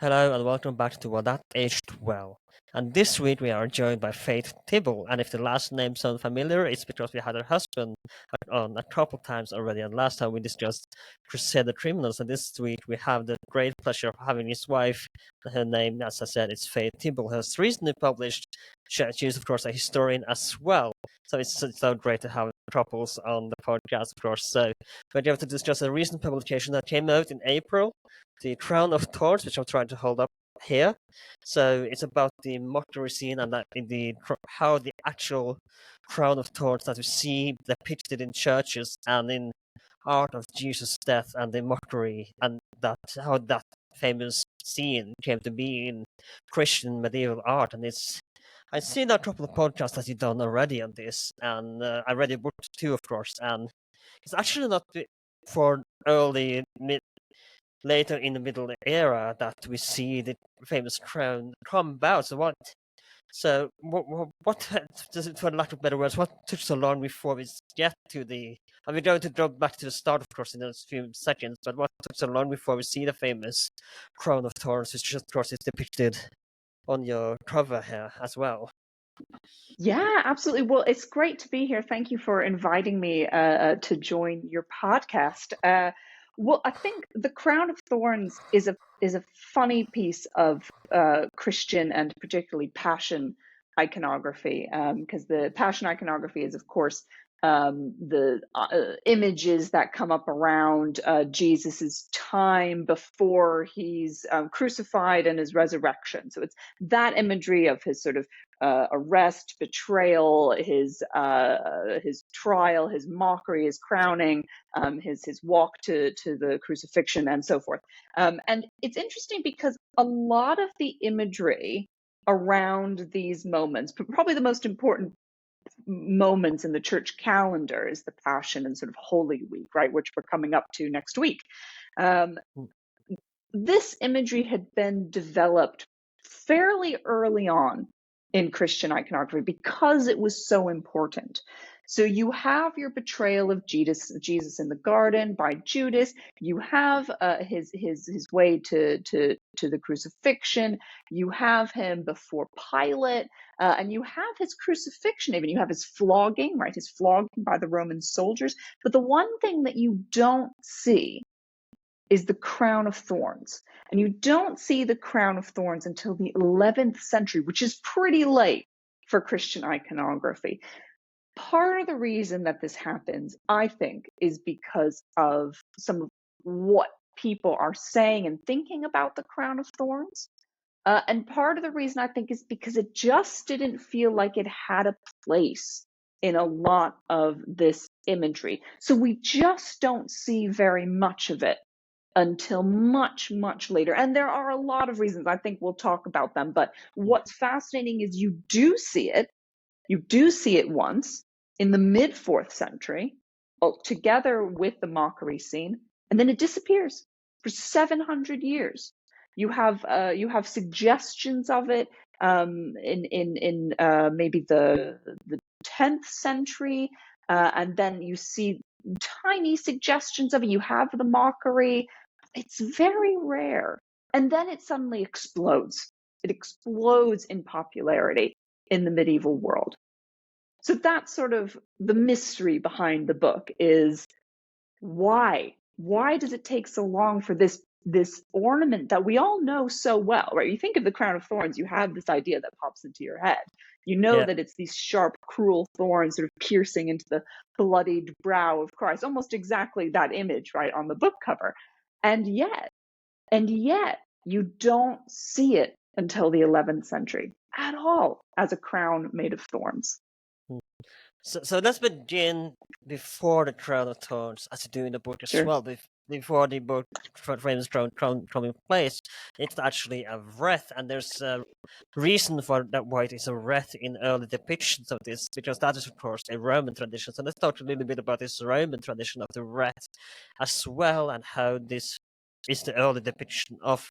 Hello and welcome back to What That Aged Well. And this week we are joined by Faith Tibble. And if the last name sounds familiar, it's because we had her husband on a couple times already. And last time we discussed Crusader criminals. And this week we have the great pleasure of having his wife. Her name, as I said, is Faith Tibble. Has recently published. She's, of course, a historian as well. So it's so great to have couples on the podcast, of course. So we're going to discuss a recent publication that came out in April, the Crown of Thorns, which I'm trying to hold up here. So it's about the mockery scene and that in the how the actual Crown of Thorns that we see depicted in churches and in art of Jesus' death and the mockery, and that how that famous scene came to be in Christian medieval art. And I've seen a couple of podcasts that you've done already on this, and I read your book too, of course. And it's actually not for early later in the Middle Era that we see the famous crown come about. What for lack of better words, what took so long before we get to the? And we're going to drop back to the start, of course, in a few seconds. But what took so long before we see the famous Crown of Thorns, which of course is depicted on your cover here as well? Yeah, absolutely. Well, it's great to be here. Thank you for inviting me to join your podcast. Well, I think the Crown of Thorns is a funny piece of Christian and particularly Passion iconography, because the Passion iconography is, of course, the images that come up around Jesus's time before he's crucified and his resurrection. So it's that imagery of his sort of arrest, betrayal, his trial, his mockery, his crowning, his walk to the crucifixion, and so forth. And it's interesting because a lot of the imagery around these moments, probably the most important moments in the church calendar, is the Passion and sort of Holy Week, right, which we're coming up to next week. This imagery had been developed fairly early on in Christian iconography because it was so important. So you have your betrayal of Jesus in the garden by Judas. You have his way to the crucifixion. You have him before Pilate, and you have his crucifixion. Even you have his flogging, right? His flogging by the Roman soldiers. But the one thing that you don't see is the crown of thorns. And you don't see the crown of thorns until the 11th century, which is pretty late for Christian iconography. Part of the reason that this happens, I think, is because of some of what people are saying and thinking about the crown of thorns. And part of the reason, I think, is because it just didn't feel like it had a place in a lot of this imagery. So we just don't see very much of it until much, much later. And there are a lot of reasons. I think we'll talk about them. But what's fascinating is you do see it. You do see it once in the mid 4th century, together with the mockery scene, and then it disappears for 700 years. You have suggestions of it in maybe the 10th century, and then you see tiny suggestions of it. You have the mockery. It's very rare. And then it suddenly explodes. It explodes in popularity in the medieval world. So that's sort of the mystery behind the book, is why? Why does it take so long for this ornament that we all know so well, right? You think of the crown of thorns, you have this idea that pops into your head. You know that it's these sharp, cruel thorns sort of piercing into the bloodied brow of Christ, almost exactly that image, right, on the book cover. And yet, you don't see it until the 11th century at all as a crown made of thorns. So let's begin before the Crown of Thorns, as you do in the book as well. Before the book famous crown come in place, it's actually a wraith, and there's a reason for that why it is a wraith in early depictions of this, because that is of course a Roman tradition. So let's talk a little bit about this Roman tradition of the wraith as well, and how this is the early depiction of,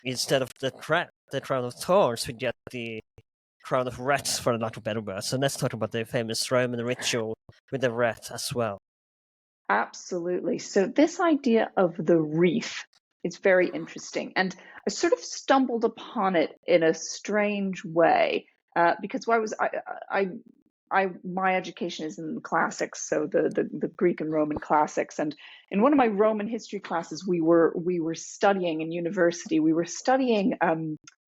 instead of the Crown of Thorns, we get the Crown of Wraiths, for lack of better word. So let's talk about the famous Roman ritual with the wraith as well. Absolutely. So this idea of the wreath It's very interesting. And I sort of stumbled upon it in a strange way because my education is in the classics, so the Greek and Roman classics. And in one of my Roman history classes, we were studying in university. We were studying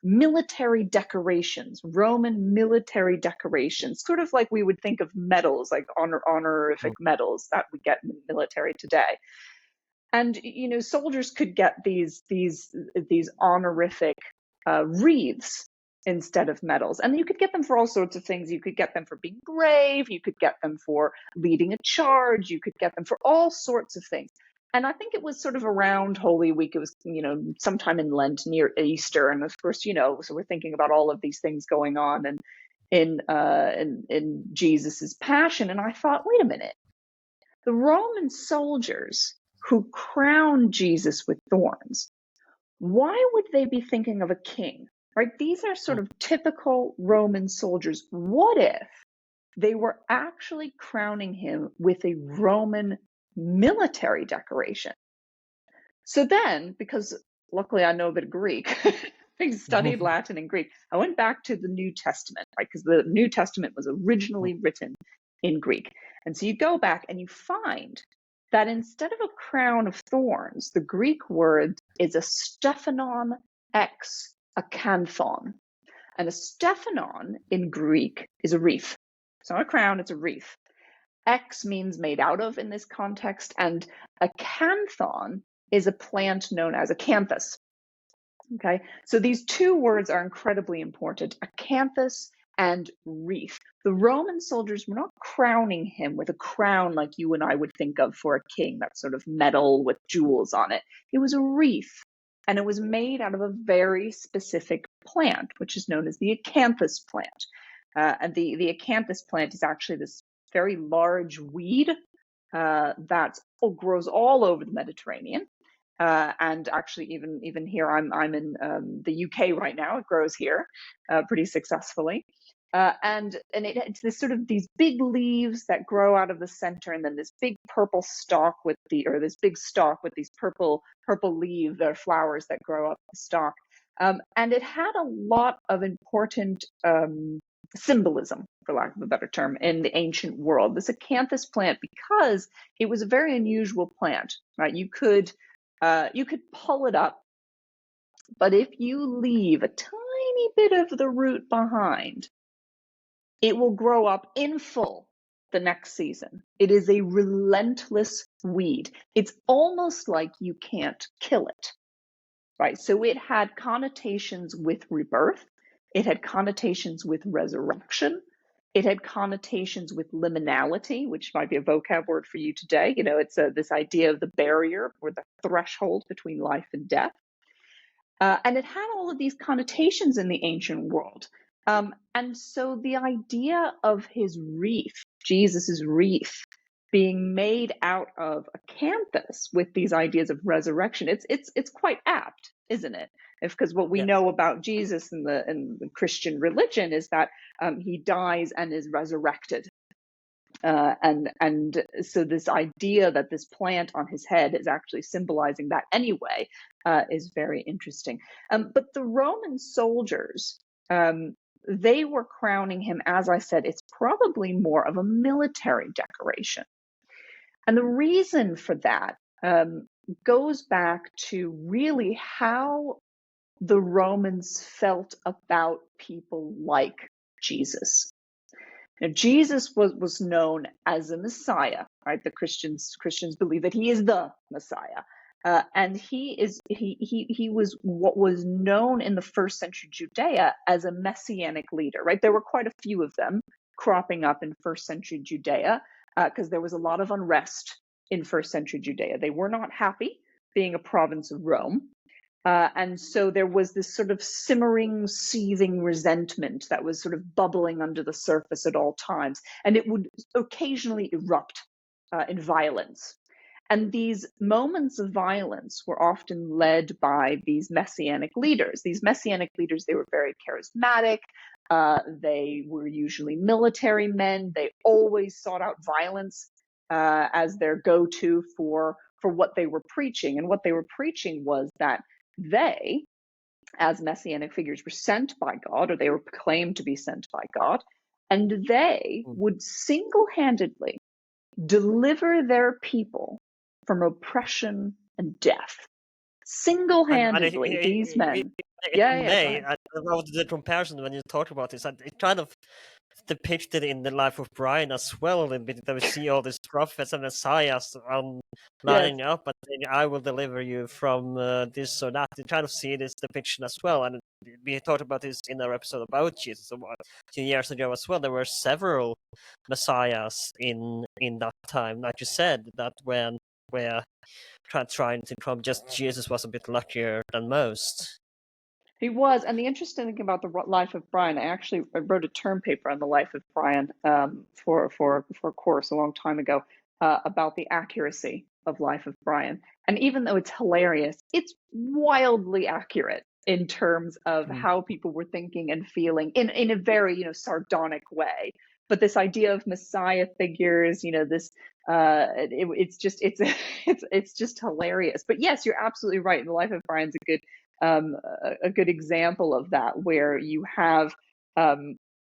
military decorations, Roman military decorations, sort of like we would think of medals, like honorific medals that we get in the military today. And soldiers could get these honorific wreaths instead of medals, and you could get them for all sorts of things. You could get them for being brave, you could get them for leading a charge, you could get them for all sorts of things. And I think it was sort of around Holy Week. It was sometime in Lent, near Easter, and of course so we're thinking about all of these things going on and in Jesus's passion. And I thought, wait a minute, the Roman soldiers who crowned Jesus with thorns, why would they be thinking of a king? Right? These are sort of typical Roman soldiers. What if they were actually crowning him with a Roman military decoration? So then, because luckily I know a bit of Greek, I studied Latin and Greek, I went back to the New Testament, right? Because the New Testament was originally written in Greek. And so you go back and you find that instead of a crown of thorns, the Greek word is a stephanon x akanthon. And a stephanon in Greek is a wreath. It's not a crown, it's a wreath. X means made out of in this context, and akanthon is a plant known as acanthus. Okay, so these two words are incredibly important, acanthus and wreath. The Roman soldiers were not crowning him with a crown like you and I would think of for a king, that sort of metal with jewels on it. It was a wreath, and it was made out of a very specific plant, which is known as the acanthus plant. And the acanthus plant is actually this very large weed that grows all over the Mediterranean. And actually, even here, I'm in the UK right now. It grows here pretty successful. And it's this sort of these big leaves that grow out of the center, and then this big purple stalk this big stalk with these purple leaves or flowers that grow up the stalk. And it had a lot of important symbolism, for lack of a better term, in the ancient world. This acanthus plant, because it was a very unusual plant, right? You could pull it up, but if you leave a tiny bit of the root behind, it will grow up in full the next season. It is a relentless weed. It's almost like you can't kill it, right? So it had connotations with rebirth. It had connotations with resurrection. It had connotations with liminality, which might be a vocab word for you today. It's this idea of the barrier or the threshold between life and death. And it had all of these connotations in the ancient world. And so the idea of his wreath, Jesus's wreath, being made out of acanthus with these ideas of resurrection, it's quite apt, isn't it? Because what we know about Jesus in the Christian religion is that he dies and is resurrected. And so this idea that this plant on his head is actually symbolizing that anyway is very interesting. But the Roman soldiers, they were crowning him, as I said, it's probably more of a military decoration. And the reason for that goes back to really how the Romans felt about people like Jesus. Now, Jesus was known as a Messiah, right? The Christians believe that he is the Messiah, and he was what was known in the first century Judea as a messianic leader, right? There were quite a few of them cropping up in first century Judea because there was a lot of unrest in first century Judea. They were not happy being a province of Rome. And so there was this sort of simmering, seething resentment that was sort of bubbling under the surface at all times. And it would occasionally erupt in violence. And these moments of violence were often led by these messianic leaders. These messianic leaders, they were very charismatic. They were usually military men. They always sought out violence as their go-to for for what they were preaching. And what they were preaching was that they, as messianic figures, were sent by God, or they were claimed to be sent by God, and they would single-handedly deliver their people from oppression and death. And Single-handedly, these men. it Yeah, go may, ahead. I love the comparison when you talk about this, and it kind of depicted in the life of Brian as well a little bit, that we see all these prophets and messiahs Yes. lining up and saying, I will deliver you from this or that. You kind of see this depiction as well, and we talked about this in our episode about Jesus a 2 years ago as well. There were several messiahs in that time, like you said, that when were trying to come, just Jesus was a bit luckier than most. He was, and the interesting thing about the life of Brian, I wrote a term paper on the life of Brian for a course a long time ago about the accuracy of life of Brian. And even though it's hilarious, it's wildly accurate in terms of how people were thinking and feeling in a very sardonic way. But this idea of Messiah figures, this it's just hilarious. But yes, you're absolutely right. The life of Brian's a good example of that, where you have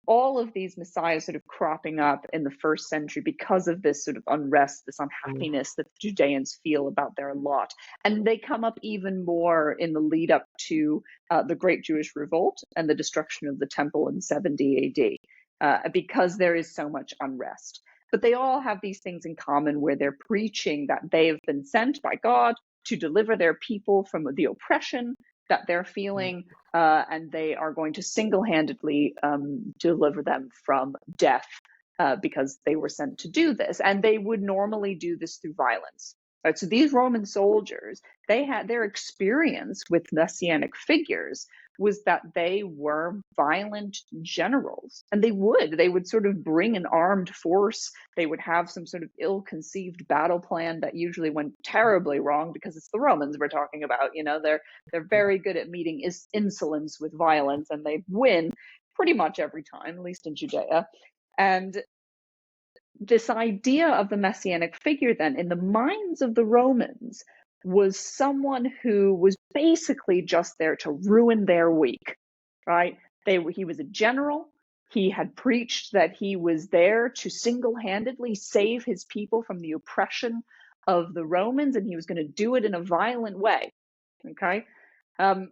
all of these messiahs sort of cropping up in the first century because of this sort of unrest, this unhappiness that the Judeans feel about their lot. And they come up even more in the lead up to the Great Jewish Revolt and the destruction of the temple in 70 AD, because there is so much unrest. But they all have these things in common, where they're preaching that they have been sent by God to deliver their people from the oppression that they're feeling, and they are going to single-handedly deliver them from death, because they were sent to do this. And they would normally do this through violence. Right? So these Roman soldiers, they had their experience with messianic figures was that they were violent generals, and they would sort of bring an armed force. They would have some sort of ill-conceived battle plan that usually went terribly wrong, because it's the Romans we're talking about. They're very good at meeting insolence with violence, and they win pretty much every time, at least in Judea. And this idea of the messianic figure, then, in the minds of the Romans, was someone who was basically just there to ruin their week, right? He was a general. He had preached that he was there to single-handedly save his people from the oppression of the Romans, and he was going to do it in a violent way, okay? And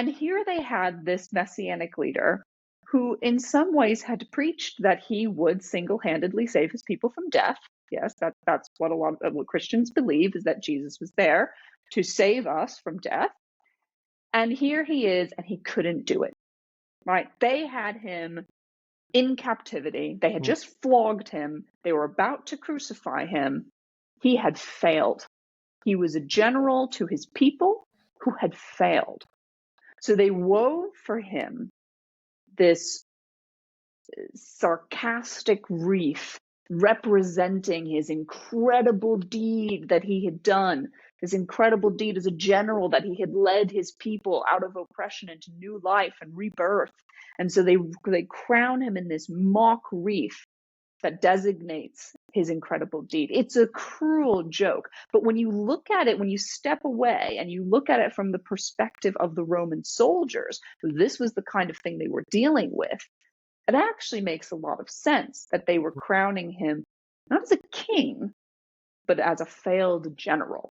here they had this messianic leader who in some ways had preached that he would single-handedly save his people from death. Yes, that's what a lot of Christians believe, is that Jesus was there to save us from death. And here he is, and he couldn't do it, right? They had him in captivity. They had just flogged him. They were about to crucify him. He had failed. He was a general to his people who had failed. So they wove for him this sarcastic wreath representing his incredible deed that he had done, his incredible deed as a general, that he had led his people out of oppression into new life and rebirth. And so they crown him in this mock wreath that designates his incredible deed. It's a cruel joke, but when you look at it, when you step away and you look at it from the perspective of the Roman soldiers, this was the kind of thing they were dealing with. It actually makes a lot of sense that they were crowning him not as a king, but as a failed general.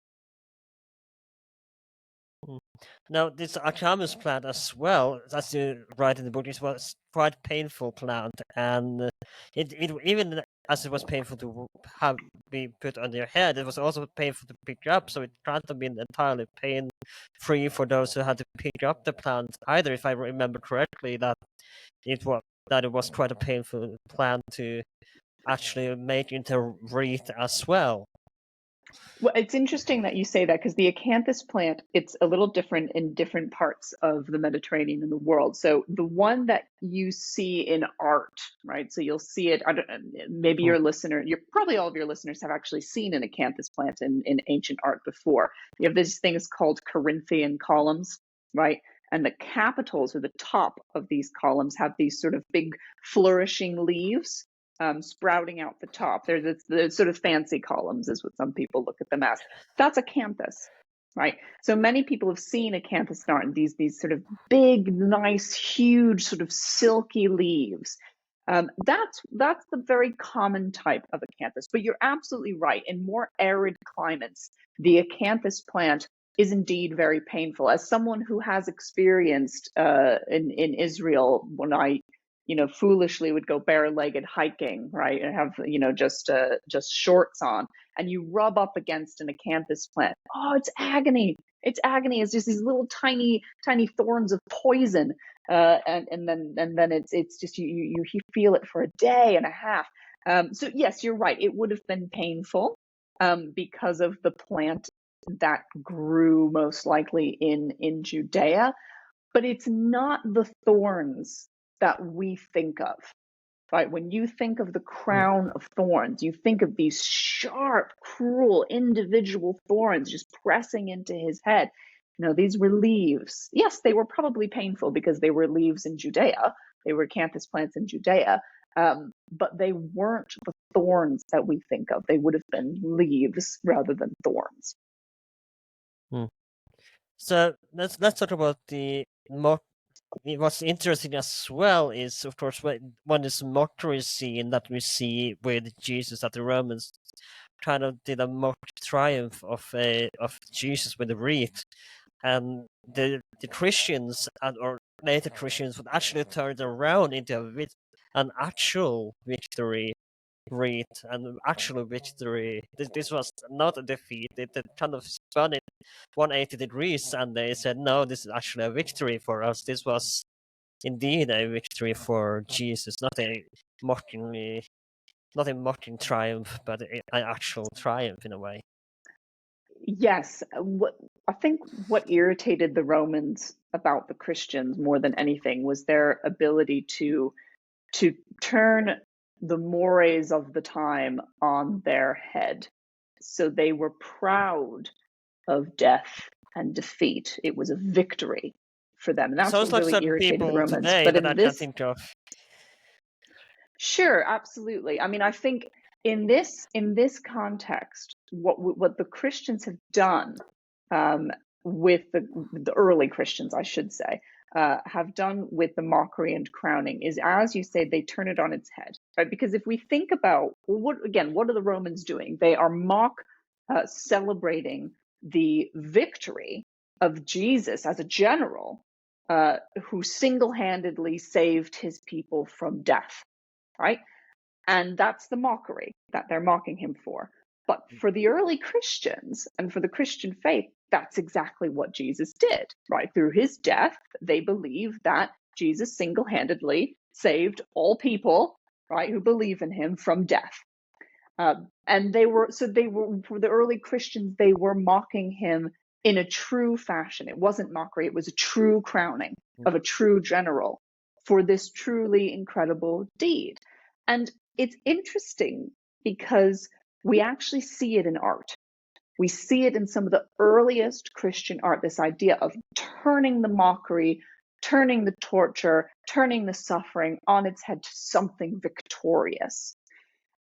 Now, this Achamus plant as well, as you write in the book, it was quite painful plant, and it even as it was painful to have be put on your head, it was also painful to pick up. So it can't have been entirely pain-free for those who had to pick up the plant either. If I remember correctly, that it was quite a painful plant to actually make into wreath as well. Well, it's interesting that you say that, because the acanthus plant, it's a little different in different parts of the Mediterranean and the world. So the one that you see in art, right? So you'll see it, maybe probably all of your listeners have actually seen an acanthus plant in ancient art before. You have these things called Corinthian columns, right? And the capitals, or the top of these columns, have these sort of big flourishing leaves. sprouting out the top. There's the sort of fancy columns is what some people look at them as. That's acanthus, right? So many people have seen acanthus in art, these sort of big, nice, huge, sort of silky leaves. That's the very common type of acanthus. But you're absolutely right. In more arid climates, the acanthus plant is indeed very painful. As someone who has experienced in Israel, when I foolishly would go bare-legged hiking, right, and have just shorts on, and you rub up against an acanthus plant. Oh, it's agony! It's agony. It's just these little tiny thorns of poison, and then it's just you feel it for a day and a half. So yes, you're right. It would have been painful because of the plant that grew most likely in Judea, but it's not the thorns that we think of, right? When you think of the crown of thorns, you think of these sharp, cruel, individual thorns just pressing into his head. These were leaves. Yes, they were probably painful because they were leaves in Judea. They were acanthus plants in Judea, but they weren't the thorns that we think of. They would have been leaves rather than thorns. So let's talk about the mock. What's interesting as well is, of course, when this mockery scene that we see with Jesus, that the Romans kind of did a mock triumph of Jesus with the wreath, and the Christians or later Christians would actually turn it around into an actual victory wreath, and actual victory. This was not a defeat. It kind of spun it 180 degrees, and they said, no, this is actually a victory for us. This was indeed a victory for Jesus, not a mocking triumph, but an actual triumph in a way. Yes, I think what irritated the Romans about the Christians more than anything was their ability to turn the mores of the time on their head. So they were proud of death and defeat. It was a victory for them, and that's Sounds what like really certain irritated the people Romans. today But that in I can this, think of. sure, absolutely. I mean, I think in this context, what the Christians have done, with the early Christians, I should say, have done with the mockery and crowning is, as you say, they turn it on its head, right? Because if we think about, what are the Romans doing? They are celebrating the victory of Jesus as a general who single-handedly saved his people from death, right? And that's the mockery that they're mocking him for. But for the early Christians and for the Christian faith, that's exactly what Jesus did, right? Through his death, they believe that Jesus single-handedly saved all people, right, who believe in him from death. And for the early Christians, they were mocking him in a true fashion. It wasn't mockery, it was a true crowning of a true general for this truly incredible deed. And it's interesting because we actually see it in art. We see it in some of the earliest Christian art, this idea of turning the mockery, turning the torture, turning the suffering on its head to something victorious.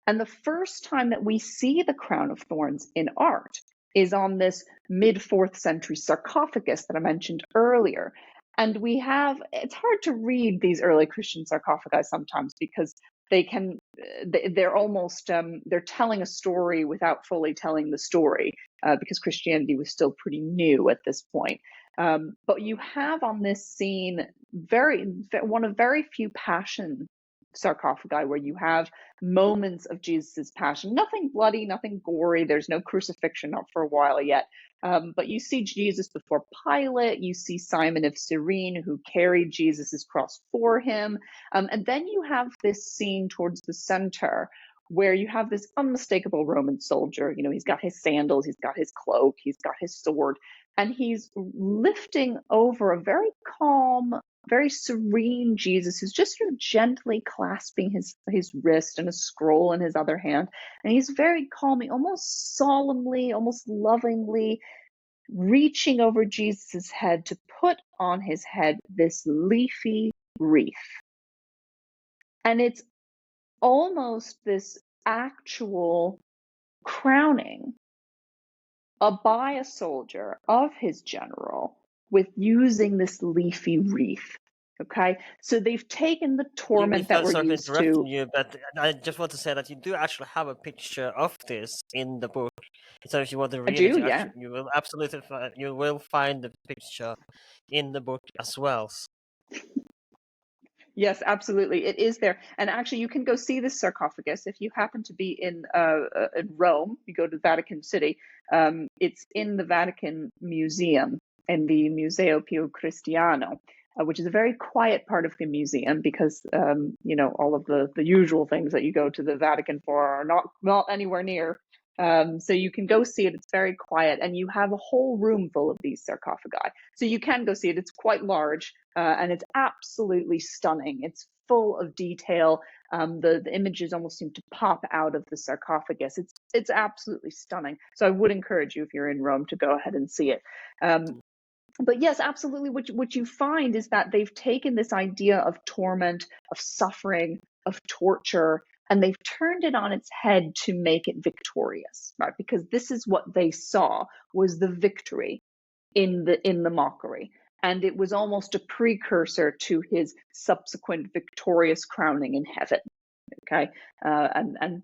And the first time that we see the crown of thorns in art is on this mid-4th century sarcophagus that I mentioned earlier. And it's hard to read these early Christian sarcophagi sometimes because they're almost, they're telling a story without fully telling the story because Christianity was still pretty new at this point. But you have on this scene one of very few passion sarcophagi where you have moments of Jesus's passion. Nothing bloody, nothing gory. There's no crucifixion up for a while yet. But you see Jesus before Pilate. You see Simon of Cyrene who carried Jesus's cross for him. And then you have this scene towards the center where you have this unmistakable Roman soldier. He's got his sandals, he's got his cloak, he's got his sword, and he's lifting over a very calm, very serene Jesus who's just sort of gently clasping his wrist and a scroll in his other hand. And he's very calmly, almost solemnly, almost lovingly reaching over Jesus's head to put on his head this leafy wreath. And it's almost this actual crowning by a soldier of his general with using this leafy wreath. Okay, so they've taken the torment that we're Sorry for used interrupting to. you, but I just want to say that you do actually have a picture of this in the book. So if you want to I read it, do, yeah. you will absolutely you will find the picture in the book as well. Yes, absolutely. It is there. And actually, you can go see this sarcophagus if you happen to be in Rome. You go to Vatican City. It's in the Vatican Museum, in the Museo Pio Cristiano, which is a very quiet part of the museum because, all of the usual things that you go to the Vatican for are not anywhere near. So you can go see it. It's very quiet, and you have a whole room full of these sarcophagi. So you can go see it. It's quite large, and it's absolutely stunning. It's full of detail. The images almost seem to pop out of the sarcophagus. It's absolutely stunning. So I would encourage you, if you're in Rome, to go ahead and see it. But yes, absolutely. What you find is that they've taken this idea of torment, of suffering, of torture, and they've turned it on its head to make it victorious, right? Because this is what they saw was the victory in the mockery, and it was almost a precursor to his subsequent victorious crowning in heaven. Okay, and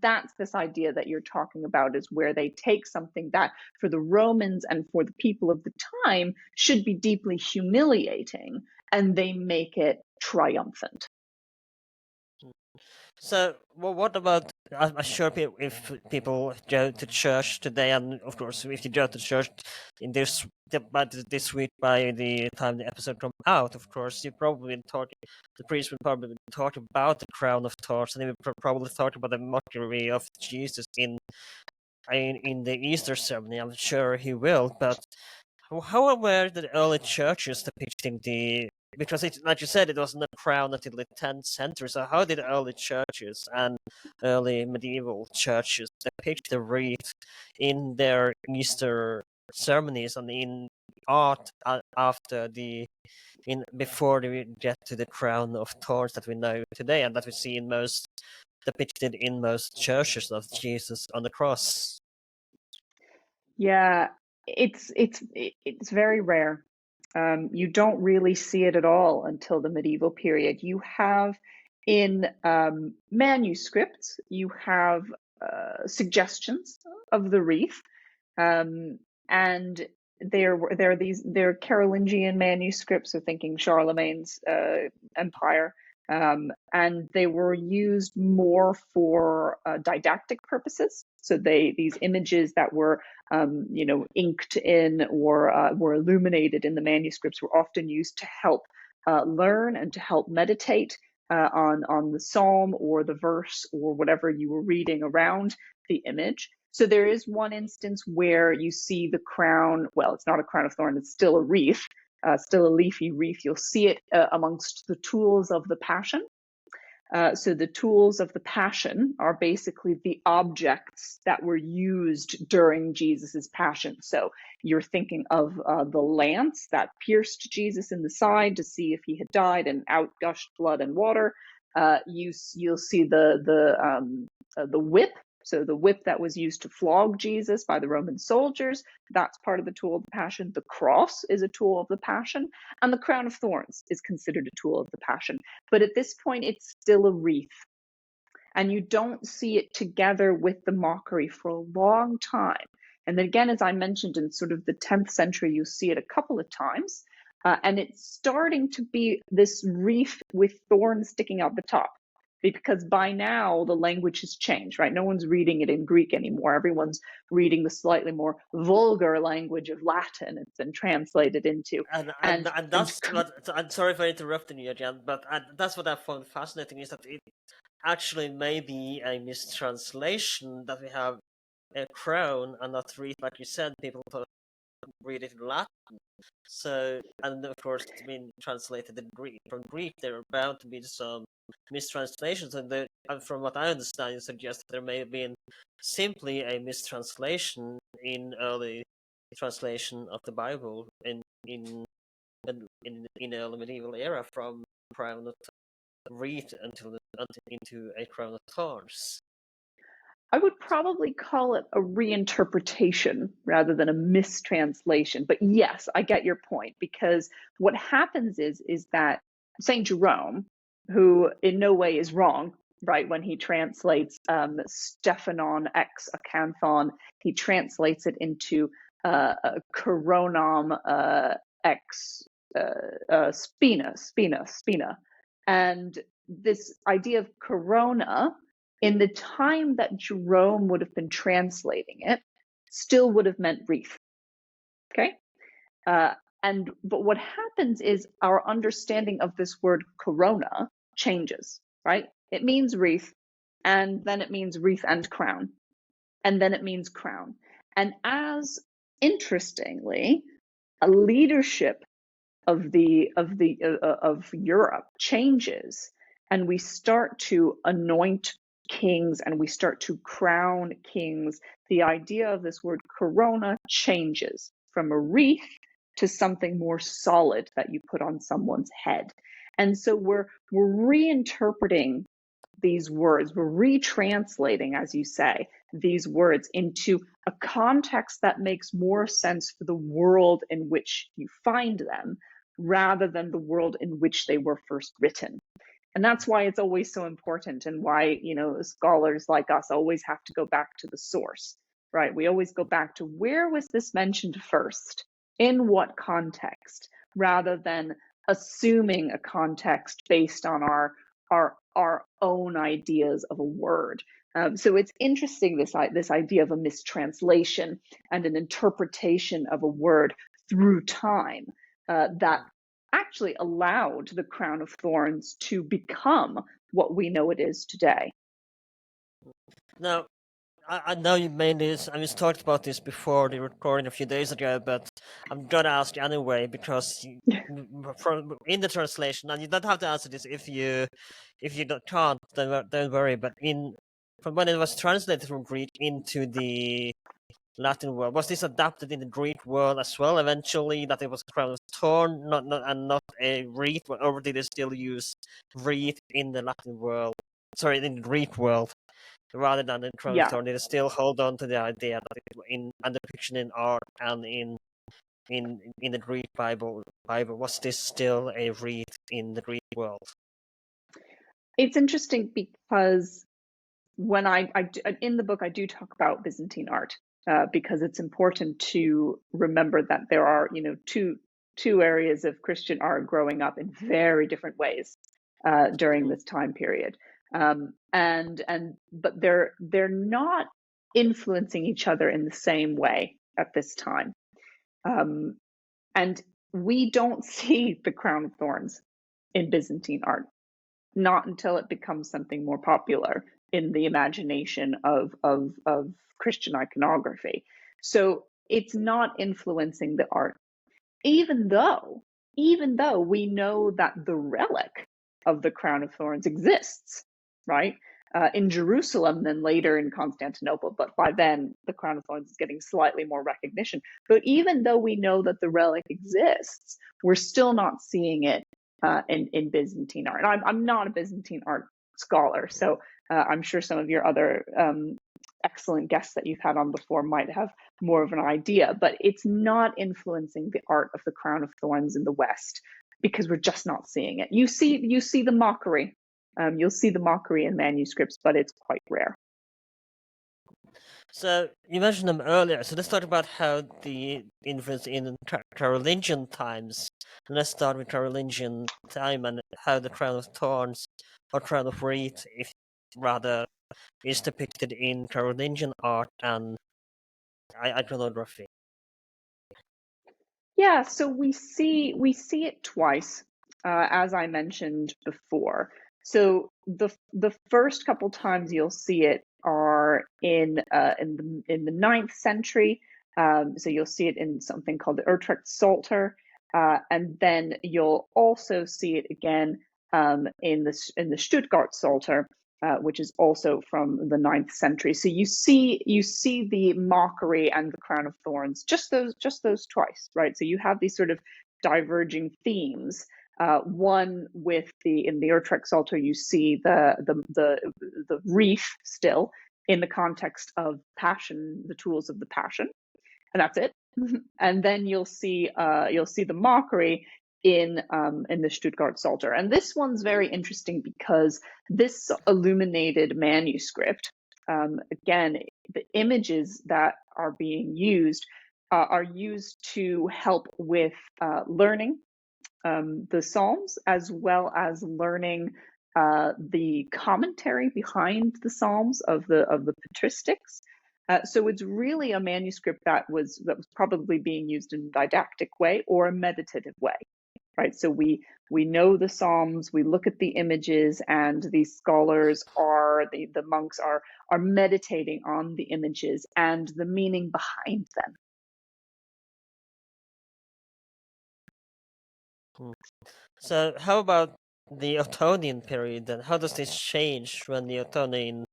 that's this idea that you're talking about, is where they take something that for the Romans and for the people of the time should be deeply humiliating, and they make it triumphant. So, well, what about? I'm sure if people go to church today, and of course, if you go to church in this week, by the time the episode comes out, of course, the priest would probably talk about the crown of thorns, and they would probably talk about the mockery of Jesus in the Easter ceremony. I'm sure he will, but how were the early churches depicting because like you said, it wasn't a crown until the 10th century. So how did early churches and early medieval churches depict the wreath in their Easter ceremonies and in art before we get to the crown of thorns that we know today and that we see depicted in most churches of Jesus on the cross? Yeah, it's very rare. You don't really see it at all until the medieval period. You have in manuscripts, you have suggestions of the wreath, and they're Carolingian manuscripts, so thinking Charlemagne's empire, and they were used more for didactic purposes. So these images that were inked in or were illuminated in the manuscripts were often used to help learn and to help meditate on the psalm or the verse or whatever you were reading around the image. So there is one instance where you see the crown. Well, it's not a crown of thorns; it's still a wreath, still a leafy wreath. You'll see it amongst the tools of the Passion. So the tools of the Passion are basically the objects that were used during Jesus's Passion. So you're thinking of the lance that pierced Jesus in the side to see if he had died, and out gushed blood and water. You'll see the whip. So the whip that was used to flog Jesus by the Roman soldiers, that's part of the tool of the Passion. The cross is a tool of the Passion, and the crown of thorns is considered a tool of the Passion. But at this point, it's still a wreath. And you don't see it together with the mockery for a long time. And then again, as I mentioned, in sort of the 10th century, you see it a couple of times. And it's starting to be this wreath with thorns sticking out the top. Because by now the language has changed, right? No one's reading it in Greek anymore. Everyone's reading the slightly more vulgar language of Latin it's been translated into. And that's what I'm sorry for interrupting you again, but that's what I found fascinating, is that it actually may be a mistranslation, that we have a crown and not wreath, like you said. People read it in Latin. So, and of course, it's been translated in Greek. From Greek, there are bound to be some mistranslations, and from what I understand, it suggests that there may have been simply a mistranslation in early translation of the Bible in early medieval era, from crown of wreath until the into a crown of thorns. I would probably call it a reinterpretation rather than a mistranslation. But yes, I get your point, because what happens is that Saint Jerome, who in no way is wrong, right, when he translates Stephanon ex acanthon, he translates it into coronam ex spina. And this idea of corona, in the time that Jerome would have been translating it, still would have meant wreath. Okay? But what happens is our understanding of this word corona changes, right? It means wreath, and then it means wreath and crown, and then it means crown. And as interestingly, a leadership of Europe changes, and we start to anoint kings and we start to crown kings, the idea of this word corona changes from a wreath to something more solid that you put on someone's head. And so we're reinterpreting these words, we're retranslating, as you say, these words into a context that makes more sense for the world in which you find them, rather than the world in which they were first written. And that's why it's always so important, and why, scholars like us always have to go back to the source, right? We always go back to, where was this mentioned first? In what context? Rather than assuming a context based on our own ideas of a word. So it's interesting, this idea of a mistranslation and an interpretation of a word through time that actually allowed the Crown of Thorns to become what we know it is today. Now, I know you made this, and we talked about this before the recording a few days ago, but I'm gonna ask you anyway, because in the translation, and you don't have to answer this if you can't, don't worry. But from when it was translated from Greek into the Latin world, was this adapted in the Greek world as well? Eventually, that it was a crown of thorn, not a wreath, or did they still use wreath in the Latin world? Sorry, in the Greek world, rather than in crown of Yeah. thorn. They still hold on to the idea that in depiction in art and in the Greek Bible, was this still a wreath in the Greek world? It's interesting, because when in the book I do talk about Byzantine art, because it's important to remember that there are two areas of Christian art growing up in very different ways during this time period, but they're not influencing each other in the same way at this time, and we don't see the Crown of Thorns in Byzantine art, not until it becomes something more popular in the imagination of Christian iconography. So it's not influencing the art, even though we know that the relic of the Crown of Thorns exists, right? In Jerusalem, then later in Constantinople, but by then the Crown of Thorns is getting slightly more recognition. But even though we know that the relic exists, we're still not seeing it in Byzantine art. And I'm not a Byzantine art scholar, so I'm sure some of your other excellent guests that you've had on before might have more of an idea, but it's not influencing the art of the Crown of Thorns in the West, because we're just not seeing it. You see the mockery. You'll see the mockery in manuscripts, but it's quite rare. So you mentioned them earlier. So let's talk about how the influence in Carolingian times. Let's start with Carolingian time and how the Crown of Thorns or Crown of Wreath, if rather, is depicted in Carolingian art and iconography. Yeah, so we see it twice, as I mentioned before. So the first couple times you'll see it are in the 9th century. So you'll see it in something called the Utrecht Psalter, and then you'll also see it again in the Stuttgart Psalter, which is also from the 9th century. So you see the mockery and the Crown of Thorns, just those twice, right? So you have these sort of diverging themes One with in the Utrecht Psalter, you see the wreath still in the context of passion, the tools of the passion, and that's it. And then you'll see the mockery in the Stuttgart Psalter. And this one's very interesting because this illuminated manuscript, again, the images that are being used are used to help with learning the Psalms, as well as learning the commentary behind the Psalms of the patristics. So it's really a manuscript that was probably being used in a didactic way or a meditative way, right? So we know the Psalms, we look at the images, and these scholars the monks are meditating on the images and the meaning behind them. So how about the Ottonian period then? How does this change when the Ottonian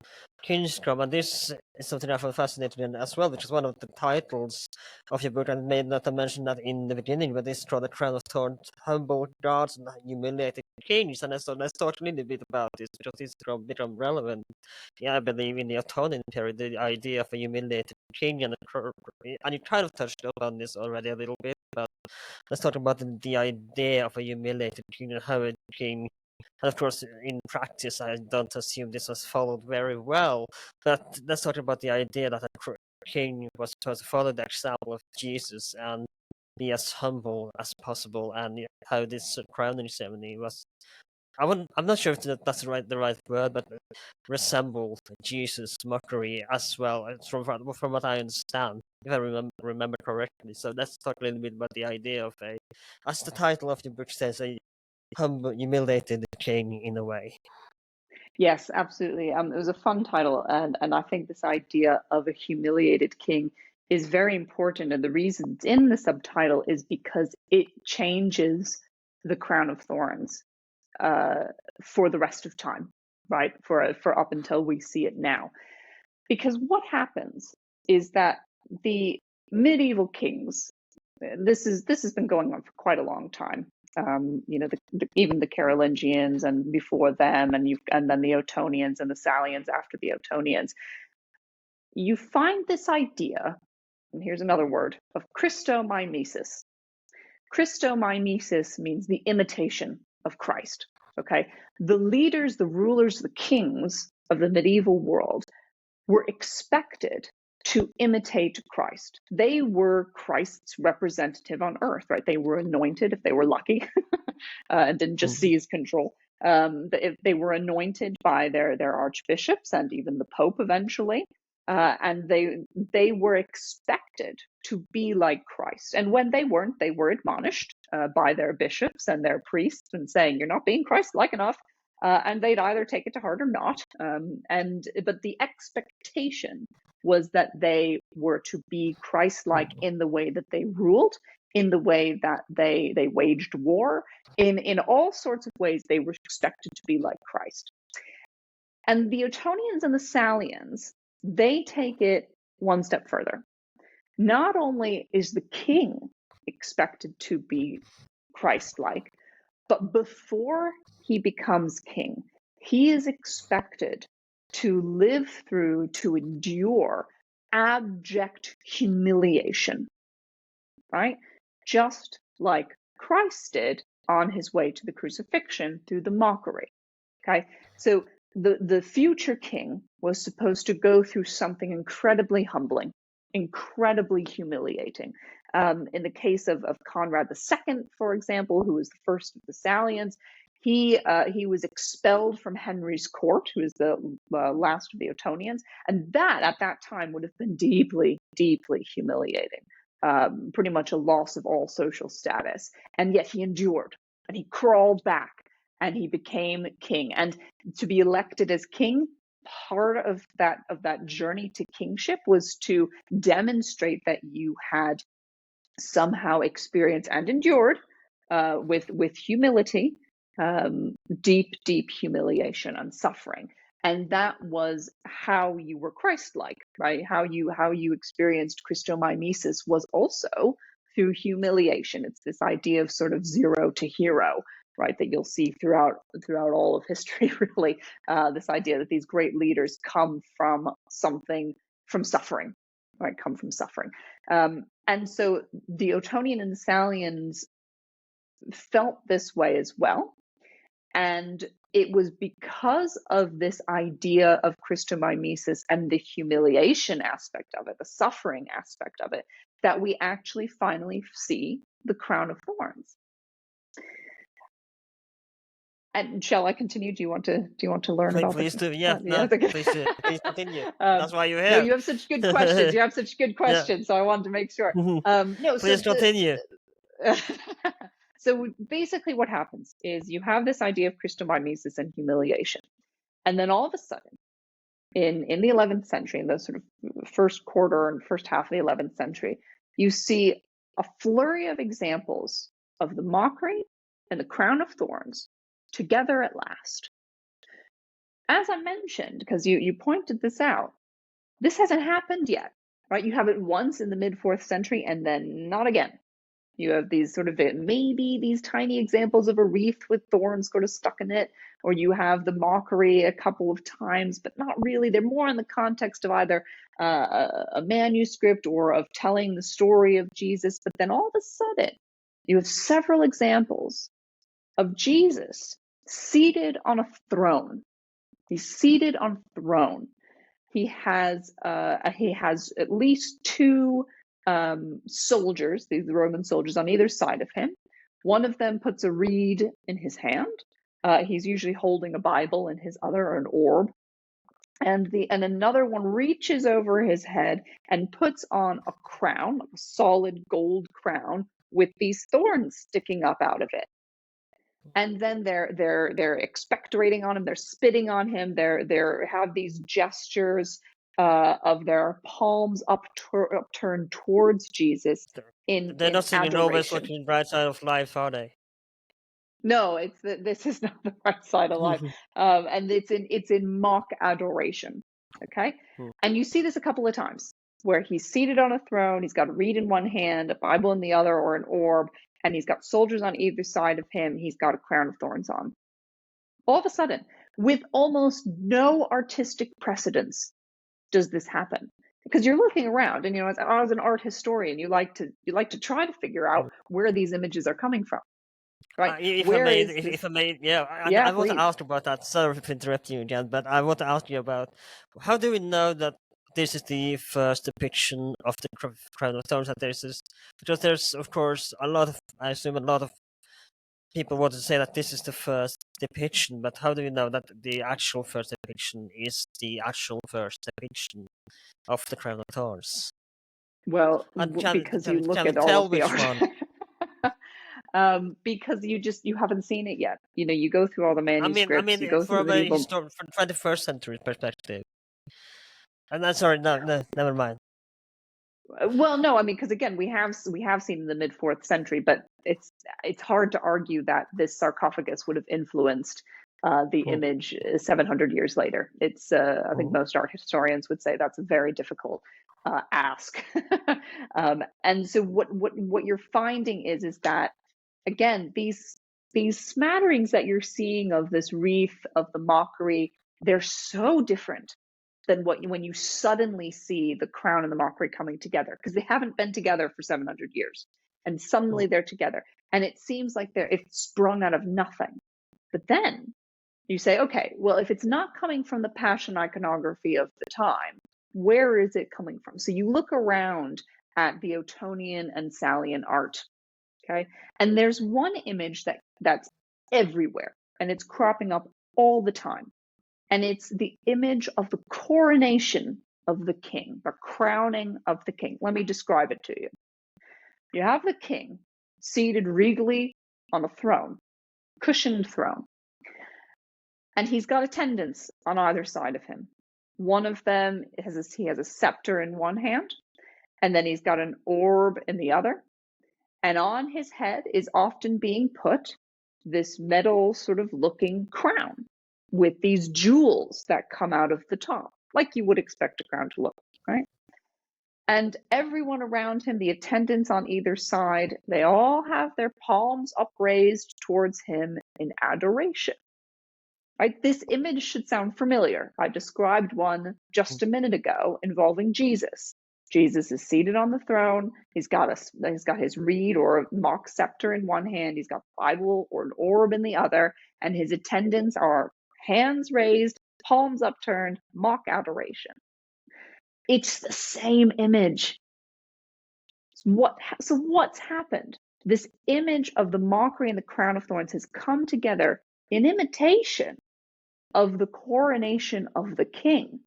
kings come? And this is something I found fascinating as well, which is one of the titles of your book, and made not to mention that in the beginning, but this called the Crown of Thorns, humble gods and humiliated kings. And so let's talk a little bit about this, because this become relevant. Yeah, I believe in the Ottonian period, the idea of a humiliated king, and you kind of touched upon this already a little bit, but let's talk about the idea of a humiliated king and how it came. And of course, in practice, I don't assume this was followed very well. But let's talk about the idea that a king was supposed to follow the example of Jesus and be as humble as possible, and how this crowning ceremony was. I'm not sure if that's the right word, but resembled Jesus' mockery as well, from what I understand, if I remember correctly. So let's talk a little bit about the idea of as the title of the book says, a humble, humiliated king in a way. Yes, absolutely. It was a fun title, and I think this idea of a humiliated king is very important. And the reason it's in the subtitle is because it changes the crown of thorns for the rest of time, right? For up until we see it now. Because what happens is that the medieval kings, this has been going on for quite a long time. Even the Carolingians and before them, and then the Ottonians and the Salians after the Ottonians. You find this idea, and here's another word, of Christomimesis. Christomimesis means the imitation of Christ. Okay, the leaders, the rulers, the kings of the medieval world were expected to imitate Christ. They were Christ's representative on earth, right? They were anointed if they were lucky and didn't just seize control. They were anointed by their archbishops and even the Pope eventually. And they were expected to be like Christ. And when they weren't, they were admonished by their bishops and their priests and saying, you're not being Christ-like enough. And they'd either take it to heart or not. But the expectation was that they were to be Christ-like in the way that they ruled, in the way that they waged war, in all sorts of ways they were expected to be like Christ. And the Ottonians and the Salians, they take it one step further. Not only is the king expected to be Christ-like, but before he becomes king, he is expected to live through, to endure abject humiliation, right? Just like Christ did on his way to the crucifixion through the mockery, okay? So the future king was supposed to go through something incredibly humbling, incredibly humiliating. In the case of Conrad II, for example, who was the first of the Salians, he was expelled from Henry's court, who was the last of the Ottonians, and that at that time would have been deeply, deeply humiliating, pretty much a loss of all social status. And yet he endured, and he crawled back, and he became king. And to be elected as king, part of that journey to kingship was to demonstrate that you had somehow experienced and endured with humility, deep humiliation and suffering. And that was how you were Christ-like, right? How you experienced Christomimesis was also through humiliation. It's this idea of sort of zero to hero. right? That you'll see throughout all of history, really. This idea that these great leaders come from suffering, right? Come from suffering. And so the Ottonian and the Salians felt this way as well. And it was because of this idea of Christomimesis and the humiliation aspect of it, the suffering aspect of it, that we actually finally see the crown of thorns. And shall I continue? Do you want to learn about Please the? do. Yeah, no, please do. Please continue. That's why you're No, here. you have such good questions. You have such good questions, Yeah. so I wanted to make sure. No, so Please continue. so basically what happens is you have this idea of Christomimesis and humiliation. And then all of a sudden, in the 11th century, in the sort of first quarter and first half of the 11th century, you see a flurry of examples of the mockery and the crown of thorns together at last. As I mentioned, because you pointed this out, this hasn't happened yet, right? You have it once in the mid-4th century and then not again. You have these sort of maybe these tiny examples of a wreath with thorns sort of stuck in it, or you have the mockery a couple of times, but not really. They're more in the context of either a manuscript or of telling the story of Jesus. But then all of a sudden, you have several examples of Jesus seated on a throne. He's seated on a throne. He has at least two soldiers, these Roman soldiers on either side of him. One of them puts a reed in his hand. He's usually holding a Bible in his other, or an orb. And another one reaches over his head and puts on a crown, a solid gold crown with these thorns sticking up out of it. And then they're expectorating on him, they're spitting on him, they have these gestures of their palms upturned towards Jesus They're in not singing always adoration. looking bright side of life, are they? No, this is not the right side of life, and it's in mock adoration. Okay, and you see this a couple of times where he's seated on a throne, he's got a reed in one hand, a Bible in the other, or an orb, and he's got soldiers on either side of him. He's got a crown of thorns on. All of a sudden, with almost no artistic precedence, does this happen? Because you're looking around, and as an art historian, you like to try to figure out where these images are coming from, right? If Where I may, is this? if I may, yeah, Yeah, I want to please. ask about that. Sorry for interrupting you again, but I want to ask you about how do we know that this is the first depiction of the Crown of Thorns? That because there's of course I assume a lot of people want to say that this is the first depiction, but how do you know that the actual first depiction is the actual first depiction of the Crown of Thorns? Well, And because you look can we at all tell of the which art. one? Because you haven't seen it yet. You go through all the manuscripts, you go through the From a medieval. from 21st century perspective. And I'm sorry, no, never mind. Well, no, because again, we have seen in the mid-4th century, but it's hard to argue that this sarcophagus would have influenced the image 700 years later. It's I think most art historians would say that's a very difficult ask. And so what you're finding is that again these smatterings that you're seeing of this wreath, of the mockery, they're so different than when you suddenly see the crown and the mockery coming together, because they haven't been together for 700 years, and suddenly they're together, and it seems like it's sprung out of nothing. But then you say, okay, well, if it's not coming from the Passion iconography of the time, where is it coming from? So you look around at the Ottonian and Salian art, okay, and there's one image that's everywhere, and it's cropping up all the time. And it's the image of the coronation of the king, the crowning of the king. Let me describe it to you. You have the king seated regally on a throne, cushioned throne, and he's got attendants on either side of him. One of them has a scepter in one hand, and then he's got an orb in the other. And on his head is often being put this metal sort of looking crown with these jewels that come out of the top, like you would expect a crown to look, right? And everyone around him, the attendants on either side, they all have their palms upraised towards him in adoration. Right? This image should sound familiar. I described one just a minute ago involving Jesus. Jesus is seated on the throne. He's got his reed or a mock scepter in one hand. He's got the Bible or an orb in the other, and his attendants are hands raised, palms upturned, mock adoration. It's the same image. So what's happened? This image of the mockery and the crown of thorns has come together in imitation of the coronation of the king.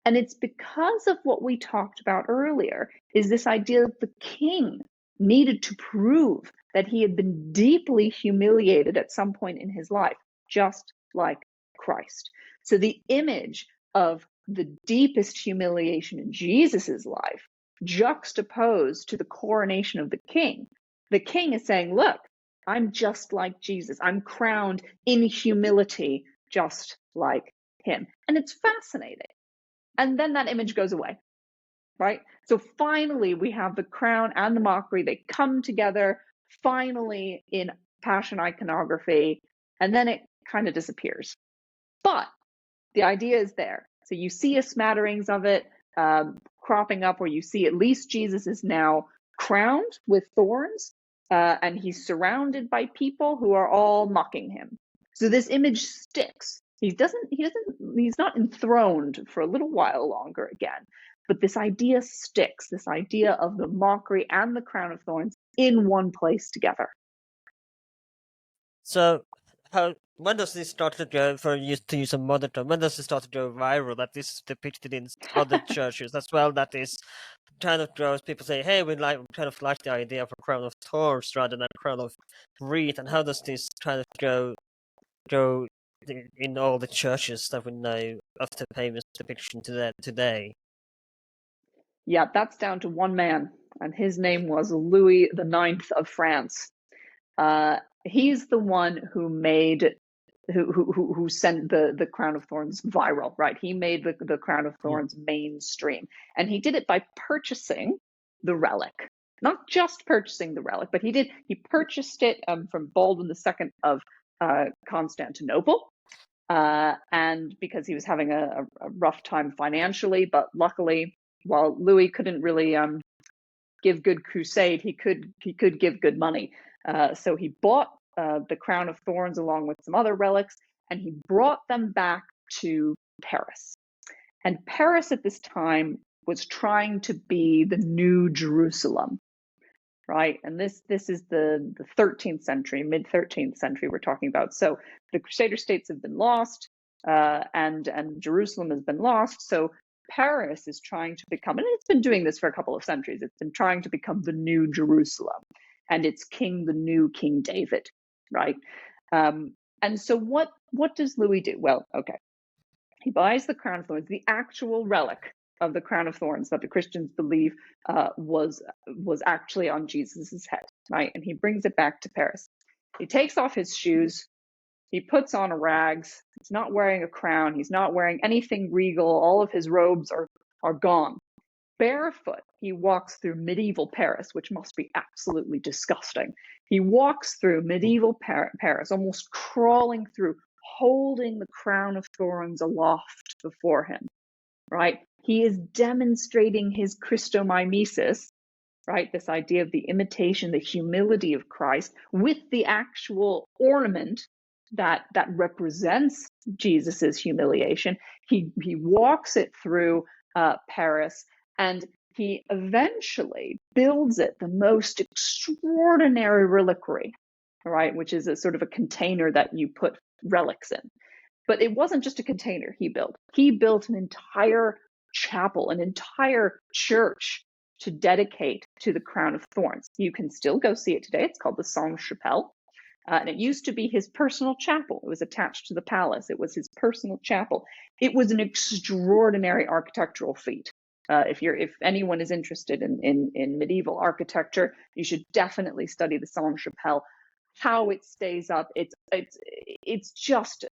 And it's because of what we talked about earlier, is this idea that the king needed to prove that he had been deeply humiliated at some point in his life, just like Christ. So the image of the deepest humiliation in Jesus's life juxtaposed to the coronation of the king. The king is saying, look, I'm just like Jesus. I'm crowned in humility, just like him. And it's fascinating. And then that image goes away, right? So finally, we have the crown and the mockery. They come together finally in Passion iconography, and then it kind of disappears. But the idea is there. So you see a smatterings of it cropping up, where you see at least Jesus is now crowned with thorns, and he's surrounded by people who are all mocking him. So this image sticks. He's not enthroned for a little while longer again, but this idea sticks, this idea of the mockery and the crown of thorns in one place together. So, when does this start to go, to use a modern term, when does it start to go viral, that this is depicted in other churches as well, that is kind of draws people say, hey, we kind of like the idea of a crown of thorns rather than a crown of wreath, and how does this kind of go in all the churches that we know of the famous depiction today? Yeah, that's down to one man, and his name was Louis IX of France. He's the one who sent the crown of thorns viral, right? He made the crown of thorns mainstream, and he did it by purchasing the relic. Not just purchasing the relic, but he purchased it from Baldwin II of Constantinople, and because he was having a rough time financially, but luckily, while Louis couldn't really give good crusade, he could give good money. So he bought the crown of thorns along with some other relics, and he brought them back to Paris. And Paris at this time was trying to be the new Jerusalem, right? And this is the 13th century, mid 13th century we're talking about. So the Crusader states have been lost, and Jerusalem has been lost. So Paris is trying to become, and it's been doing this for a couple of centuries, it's been trying to become the new Jerusalem, and it's the new King David, right? And so what does Louis do? Well, okay, he buys the crown of thorns, the actual relic of the crown of thorns that the Christians believe was actually on Jesus's head, right? And he brings it back to Paris. He takes off his shoes, he puts on rags. He's not wearing a crown. He's not wearing anything regal. All of his robes are gone. Barefoot, he walks through medieval Paris, which must be absolutely disgusting. He walks through medieval Paris, almost crawling through, holding the crown of thorns aloft before him, right? He is demonstrating his Christomimesis, right? This idea of the imitation, the humility of Christ with the actual ornament that represents Jesus's humiliation. He walks it through Paris, and he eventually builds it the most extraordinary reliquary, right? Which is a sort of a container that you put relics in. But it wasn't just a container he built. He built an entire chapel, an entire church to dedicate to the crown of thorns. You can still go see it today. It's called the Sainte-Chapelle. And it used to be his personal chapel. It was attached to the palace. It was his personal chapel. It was an extraordinary architectural feat. If anyone is interested in medieval architecture, you should definitely study the Sainte-Chapelle. How it stays up, it's just,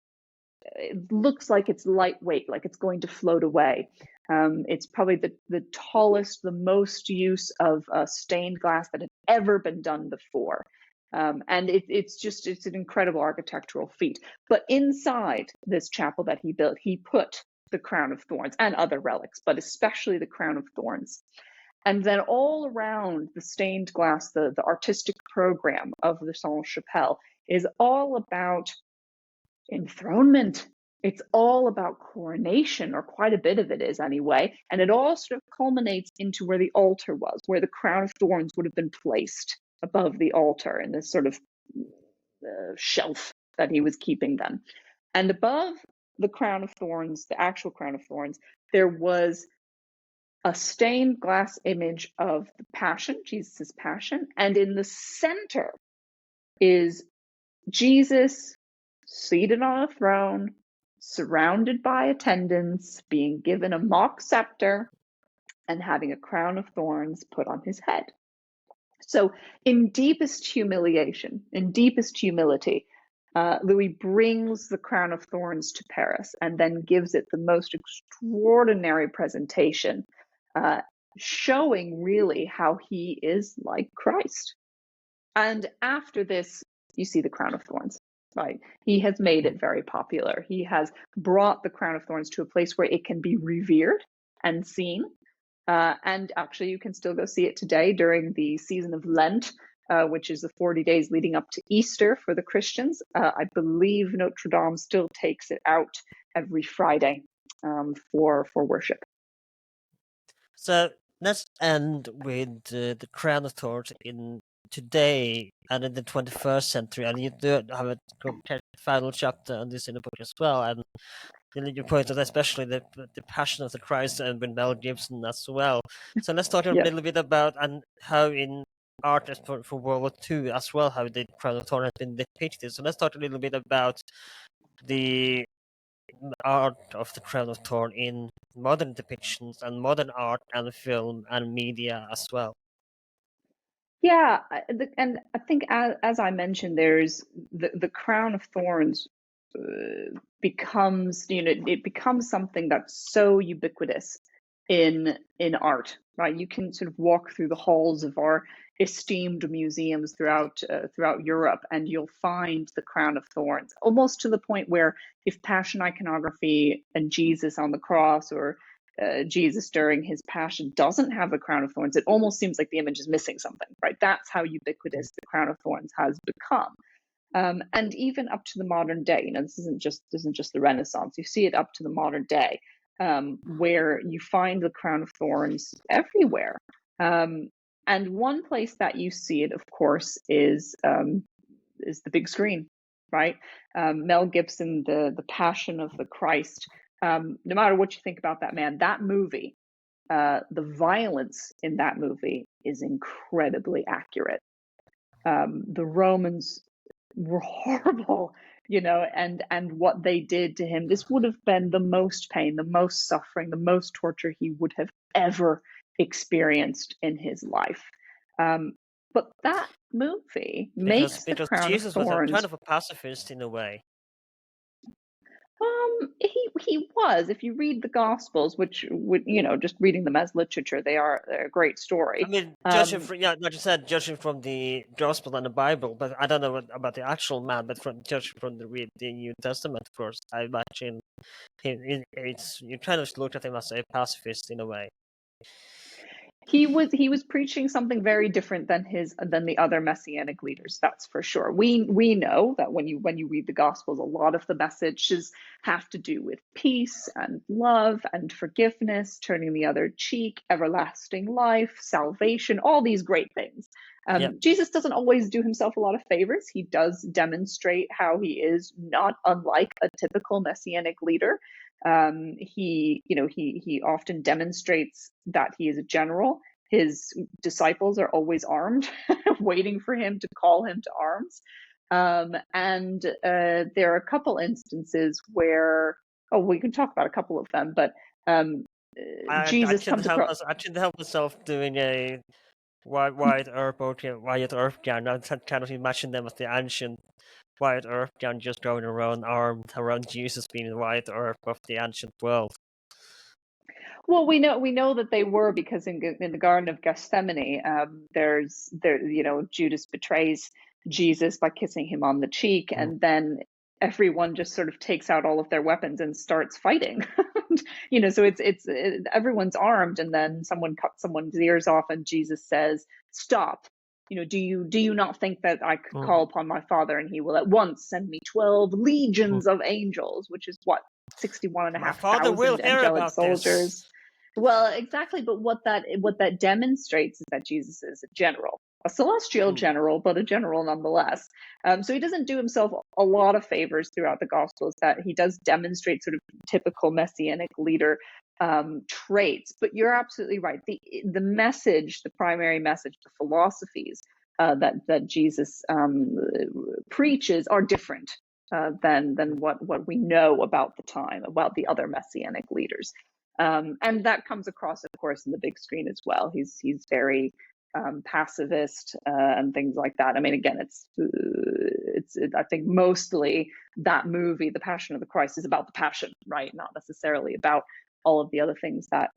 it looks like it's lightweight, like it's going to float away. It's probably the tallest, the most use of stained glass that had ever been done before. And it's an incredible architectural feat. But inside this chapel that he built, he put the crown of thorns and other relics, but especially the crown of thorns. And then all around the stained glass, the artistic program of the Sainte-Chapelle is all about enthronement. It's all about coronation, or quite a bit of it is anyway. And it all sort of culminates into where the altar was, where the crown of thorns would have been placed above the altar in this sort of shelf that he was keeping them. And above the crown of thorns, the actual crown of thorns, there was a stained glass image of the Passion, Jesus' Passion. And in the center is Jesus seated on a throne, surrounded by attendants, being given a mock scepter, and having a crown of thorns put on his head. So, in deepest humiliation, in deepest humility, Louis brings the crown of thorns to Paris and then gives it the most extraordinary presentation, showing really how he is like Christ. And after this, you see the crown of thorns, right? He has made it very popular. He has brought the crown of thorns to a place where it can be revered and seen. And actually, you can still go see it today during the season of Lent, which is the 40 days leading up to Easter for the Christians. I believe Notre Dame still takes it out every Friday for worship. So let's end with the Crown of Thorns in today and in the 21st century. And you do have a final chapter on this in the book as well. And you pointed especially the Passion of the Christ and with Mel Gibson as well. So let's talk a little bit about and how in art for World War II as well, how the Crown of Thorns has been depicted. So let's talk a little bit about the art of the Crown of Thorns in modern depictions and modern art and film and media as well. Yeah, and I think as I mentioned, there's the Crown of Thorns becomes, it becomes something that's so ubiquitous in art, right? You can sort of walk through the halls of our esteemed museums throughout Europe, and you'll find the Crown of Thorns, almost to the point where if Passion iconography and Jesus on the cross, or Jesus during his passion, doesn't have a crown of thorns, it almost seems like the image is missing something, right? That's how ubiquitous the crown of thorns has become. And even up to the modern day, this isn't just the Renaissance. You see it up to the modern day, where you find the crown of thorns everywhere. And one place that you see it, of course, is the big screen, right? Mel Gibson, the Passion of the Christ. No matter what you think about that man, that movie, the violence in that movie is incredibly accurate. The Romans were horrible, and what they did to him. This would have been the most pain, the most suffering, the most torture he would have ever experienced in his life. But that movie makes the Crown Jesus of Thorns. was kind of a pacifist in a way. He was. If you read the Gospels, which would, just reading them as literature, they're a great story. I mean, judging from like you said, judging from the Gospel and the Bible, but I don't know about the actual man. But judging from the New Testament, of course, I imagine you kind of looked at him as a pacifist in a way. He was preaching something very different than the other messianic leaders. That's for sure. We know that when you read the Gospels, a lot of the messages have to do with peace and love and forgiveness, turning the other cheek, everlasting life, salvation, all these great things. Jesus doesn't always do himself a lot of favors. He does demonstrate how he is not unlike a typical messianic leader. He often demonstrates that he is a general. His disciples are always armed, waiting for him to call him to arms. And there are a couple instances where, we can talk about a couple of them, but Jesus comes across. I couldn't help myself doing a Wyatt Earp gown. I kind of imagine them as the ancient Wyatt Earp gown, just going around armed around Jesus being the Wyatt Earp of the ancient world. Well, we know that they were, because in the Garden of Gethsemane, Judas betrays Jesus by kissing him on the cheek, and then everyone just sort of takes out all of their weapons and starts fighting. So everyone's armed, and then someone cuts someone's ears off, and Jesus says, "Stop. Do you not think that I could call upon my Father and he will at once send me 12 legions of angels," which is what, 61 and a My half father will thousand hear angelic about this. soldiers. Well, exactly. But what that demonstrates is that Jesus is a general, a celestial general, but a general nonetheless. So he doesn't do himself a lot of favors throughout the Gospels. That he does demonstrate sort of typical messianic leader traits. But you're absolutely right. The message, the primary message, the philosophies that Jesus preaches are different than what we know about the time, about the other messianic leaders. And that comes across, of course, in the big screen as well. He's very pacifist and things like that. I mean, again, I think mostly that movie, The Passion of the Christ, is about the passion, right? Not necessarily about all of the other things that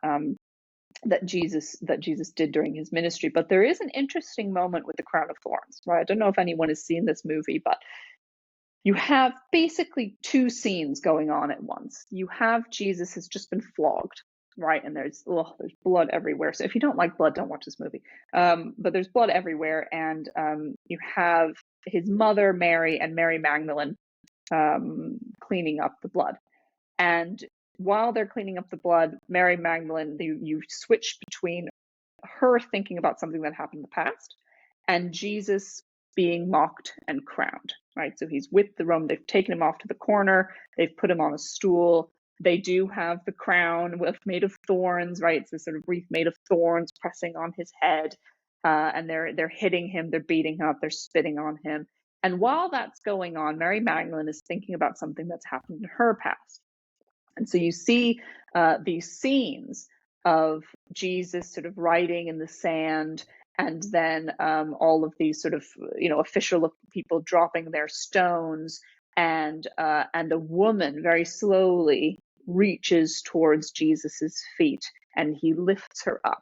Jesus did during his ministry. But there is an interesting moment with the Crown of Thorns, right? I don't know if anyone has seen this movie, but you have basically two scenes going on at once. You have Jesus has just been flogged, right? And there's blood everywhere. So if you don't like blood, don't watch this movie. But there's blood everywhere. And you have his mother, Mary, and Mary Magdalene cleaning up the blood. And while they're cleaning up the blood, Mary Magdalene, you switch between her thinking about something that happened in the past and Jesus being mocked and crowned, right? So he's with the Rome. They've taken him off to the corner. They've put him on a stool. They do have the crown made of thorns, right? It's this sort of wreath made of thorns pressing on his head. And they're hitting him. They're beating him up. They're spitting on him. And while that's going on, Mary Magdalene is thinking about something that's happened in her past. And so you see these scenes of Jesus sort of writing in the sand, and then all of these sort of official people dropping their stones, and a woman very slowly reaches towards Jesus's feet, and he lifts her up,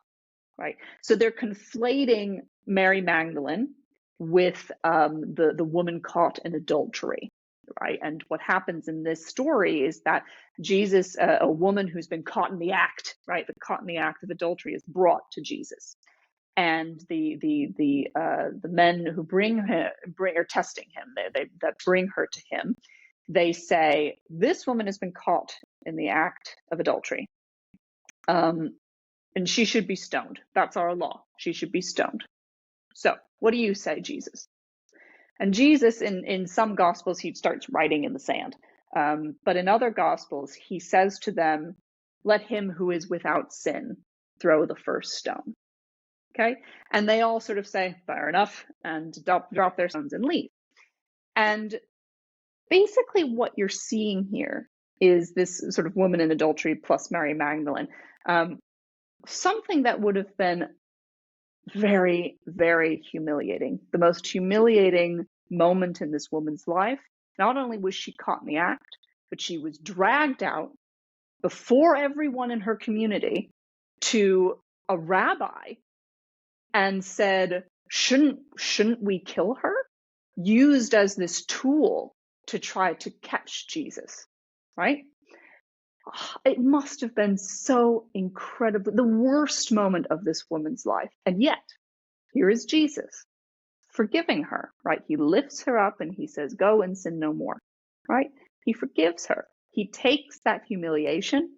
right? So they're conflating Mary Magdalene with the woman caught in adultery. Right. And what happens in this story is that Jesus, a woman who's been caught in the act, right, caught in the act of adultery, is brought to Jesus, and the men who are testing him, that bring her to him, they say, this woman has been caught in the act of adultery, and she should be stoned. That's our law. She should be stoned. So, what do you say, Jesus? And Jesus, in some Gospels, he starts writing in the sand. But in other Gospels, he says to them, let him who is without sin throw the first stone. Okay? And they all sort of say, fair enough, and drop their stones and leave. And basically what you're seeing here is this sort of woman in adultery plus Mary Magdalene. Something that would have been very, very humiliating. The most humiliating moment in this woman's life. Not only was she caught in the act, but she was dragged out before everyone in her community to a rabbi and said, shouldn't we kill her? Used as this tool to try to catch Jesus, right? It must have been so incredible, the worst moment of this woman's life. And yet, here is Jesus forgiving her, right? He lifts her up and he says, go and sin no more, right? He forgives her. He takes that humiliation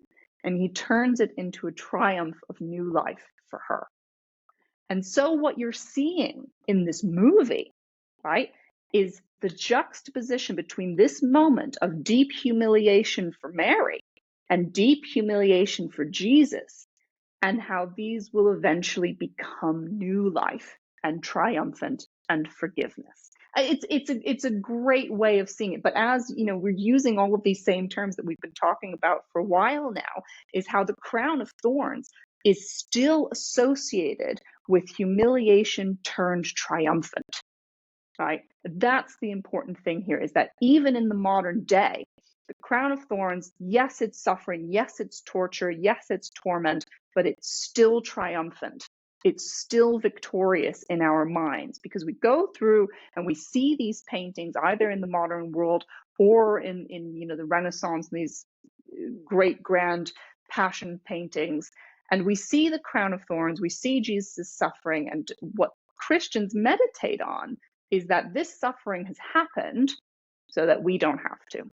and he turns it into a triumph of new life for her. And so what you're seeing in this movie, right, is the juxtaposition between this moment of deep humiliation for Mary and deep humiliation for Jesus, and how these will eventually become new life and triumphant and forgiveness. It's a great way of seeing it. But as you know, we're using all of these same terms that we've been talking about for a while now, is how the crown of thorns is still associated with humiliation turned triumphant, right? That's the important thing here, is that even in the modern day, the crown of thorns, yes, it's suffering, yes, it's torture, yes, it's torment, but it's still triumphant. it's still victorious in our minds, because we go through and we see these paintings either in the modern world or in the Renaissance, these great grand passion paintings, and we see the crown of thorns, we see Jesus' suffering, and what Christians meditate on is that this suffering has happened so that we don't have to,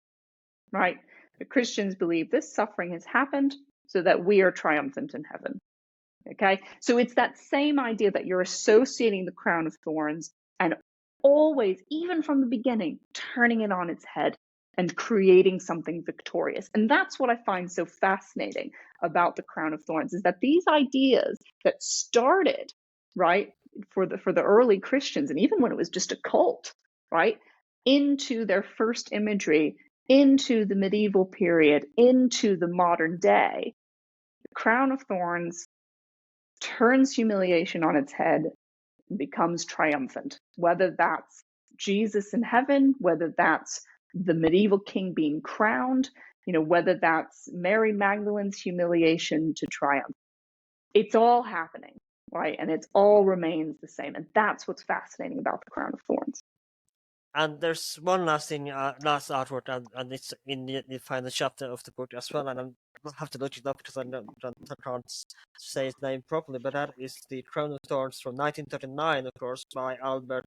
right? The Christians believe this suffering has happened so that we are triumphant in heaven. Okay, so it's that same idea that you're associating the crown of thorns and always, even from the beginning, turning it on its head and creating something victorious. And that's what I find so fascinating about the crown of thorns, is that these ideas that started, right, for the early Christians, and even when it was just a cult, right, into their first imagery, into the medieval period, into the modern day, the crown of thorns turns humiliation on its head, becomes triumphant, whether that's Jesus in heaven, whether that's the medieval king being crowned, whether that's Mary Magdalene's humiliation to triumph. It's all happening, right? And it all remains the same. And that's what's fascinating about the crown of thorns. And there's one last thing, last artwork, and it's in the final chapter of the book as well. And I'll have to look it up because I can't say his name properly. But that is the Crown of Thorns from 1939, of course, by Albert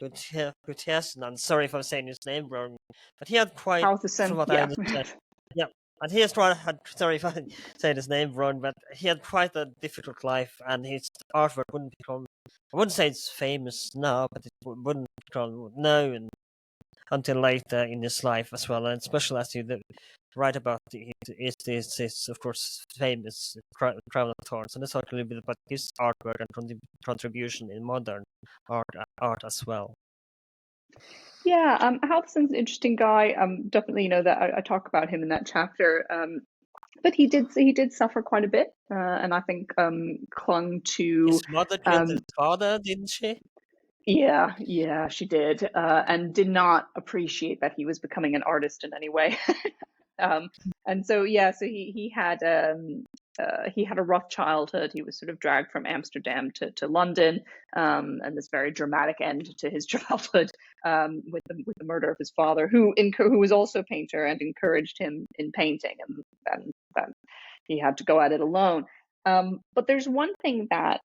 Gutierrez. And sorry if I'm saying his name wrong, but he had quite, from what I understand, yeah. And he has sorry if I say his name wrong, but he had quite a difficult life, and his artwork wouldn't become, I wouldn't say it's famous now, but it wouldn't become known until later in his life as well. And especially as you write about is of course famous Crown of Thorns. And let's talk a little bit about his artwork and contribution in modern art as well. Yeah, Halverson's an interesting guy. Definitely, that I talk about him in that chapter. But he did suffer quite a bit, and I think clung to his mother killed his father, didn't she? Yeah, she did, and did not appreciate that he was becoming an artist in any way. And so he had a rough childhood. He was sort of dragged from Amsterdam to London, and this very dramatic end to his childhood with the murder of his father, who was also a painter and encouraged him in painting, and then he had to go at it alone. But there's one thing that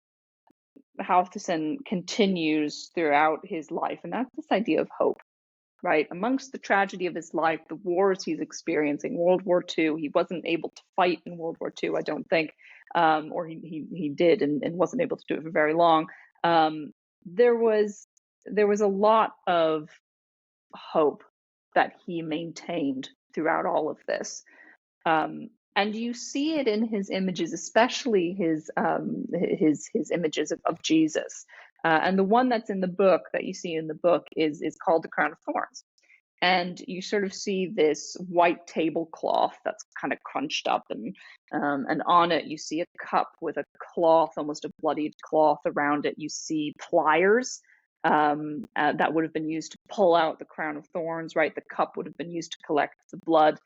Halverson continues throughout his life, and that's this idea of hope. Right, amongst the tragedy of his life, the wars he's experiencing, World War II, he wasn't able to fight in World War II, I don't think, or he did and wasn't able to do it for very long. There was a lot of hope that he maintained throughout all of this, and you see it in his images, especially his images of Jesus. And the one that's in the book that you see in the book is called the Crown of Thorns. And you sort of see this white tablecloth that's kind of crunched up, and on it you see a cup with a cloth, almost a bloodied cloth around it. You see pliers that would have been used to pull out the crown of thorns, right? The cup would have been used to collect the blood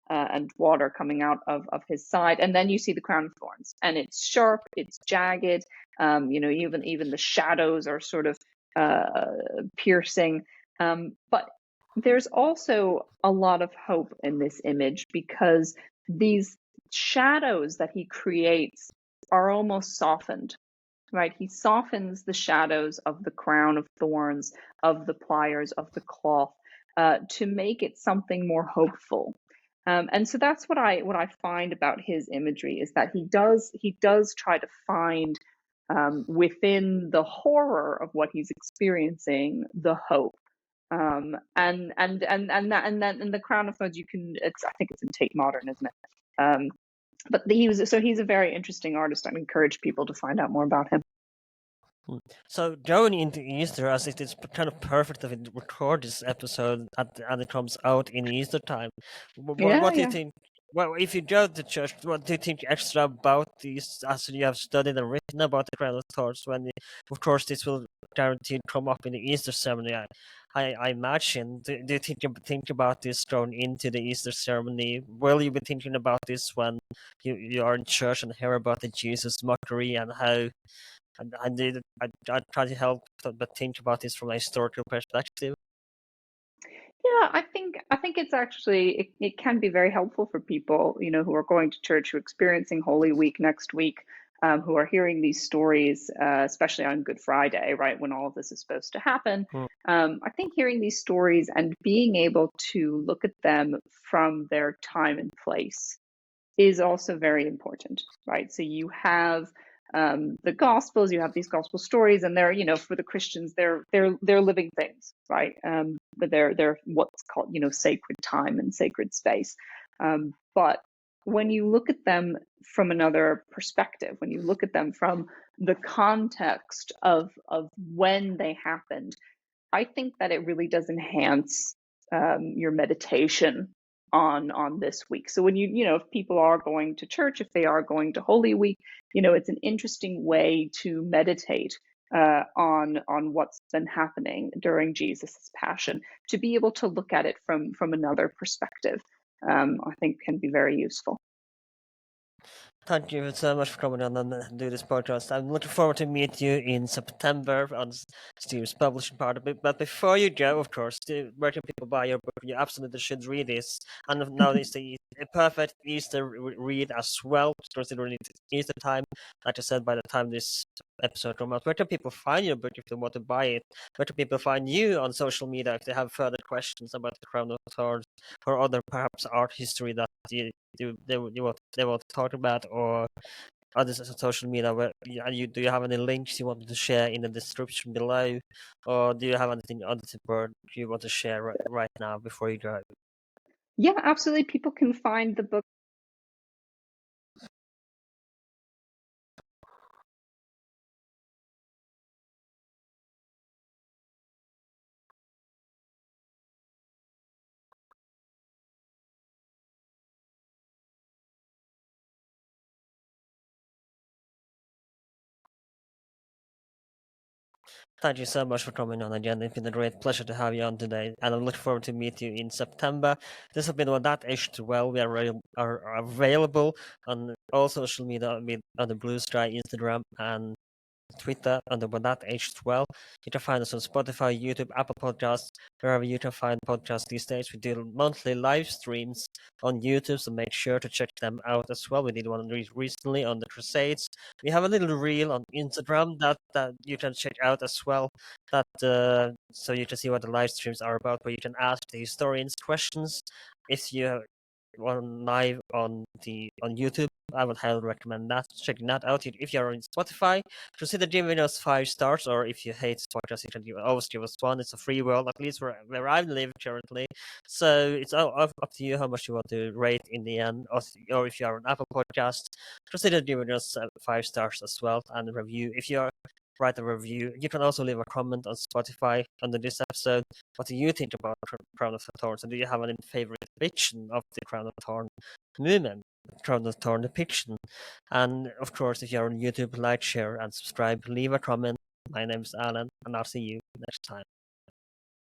and water coming out of his side. And then you see the crown of thorns, and it's sharp, it's jagged, even the shadows are sort of piercing. But there's also a lot of hope in this image, because these shadows that he creates are almost softened, right? He softens the shadows of the crown of thorns, of the pliers, of the cloth, to make it something more hopeful. And so that's what I find about his imagery, is that he does try to find within the horror of what he's experiencing the hope. And the Crown of Thorns, I think it's in Tate Modern, isn't it? But he's a very interesting artist. I'd encourage people to find out more about him. So going into Easter, as it is kind of perfect that we record this episode and it comes out in Easter time. What do you think? Well, if you go to church, what do you think extra about these, as you have studied and written about the Crown of Thorns? Of course, this will guaranteed come up in the Easter ceremony. I imagine. Do you think about this going into the Easter ceremony? Will you be thinking about this when you are in church and hear about the Jesus mockery and how I try to help, but think about this from a historical perspective. Yeah, I think it's actually it can be very helpful for people, who are going to church, who are experiencing Holy Week next week, who are hearing these stories, especially on Good Friday, right, when all of this is supposed to happen. Mm. I think hearing these stories and being able to look at them from their time and place is also very important, right? So you have the Gospels, you have these Gospel stories, and they're, for the Christians, they're living things, right? But they're what's called, sacred time and sacred space. But when you look at them from another perspective, when you look at them from the context of when they happened, I think that it really does enhance your meditation on this week. So when if people are going to church, if they are going to Holy Week, it's an interesting way to meditate on what's been happening during Jesus's passion. To be able to look at it from another perspective, I think can be very useful. Thank you so much for coming on and do this podcast. I'm looking forward to meet you in September on Steve's publishing part of it. But before you go, of course, where can people buy your book? You absolutely should read this. And now it's a perfect Easter read as well, considering it's Easter time. Like I said, by the time this episode comes out, where can people find your book if they want to buy it? Where can people find you on social media if they have further questions about the Crown of Thorns or other perhaps art history that they want to talk about, or other social media where do you have any links you want to share in the description below, or do you have anything other you want to share right now before you go? Yeah, absolutely. People can find the book. Thank you so much for coming on again. It's been a great pleasure to have you on today, and I look forward to meet you in September. This has been What That Aged Well. We are available on all social media on the Blue Sky, Instagram, and Twitter under But That Aged Well. You can find us on Spotify, YouTube, Apple Podcasts, wherever you can find podcasts these days. We do monthly live streams on YouTube, so make sure to check them out as well. We did one recently on the Crusades. We have a little reel on Instagram that you can check out as well. That so you can see what the live streams are about, where you can ask the historians questions. If you one live on YouTube, I would highly recommend that. Checking that out. If you're on Spotify, consider giving us 5 stars, or if you hate podcasts, you can always give us one. It's a free world, at least where I live currently. So it's all up to you how much you want to rate in the end, or if you are on Apple Podcast, consider giving us 5 stars as well, and a review. If you write a review, you can also leave a comment on Spotify under this episode. What do you think about Crown of Thorns, and do you have any favorite depiction of the Crown of Thorns movement? Crown of Thorn depiction. And of course, if you're on YouTube, like, share, and subscribe. Leave a comment. My name is Alan, and I'll see you next time.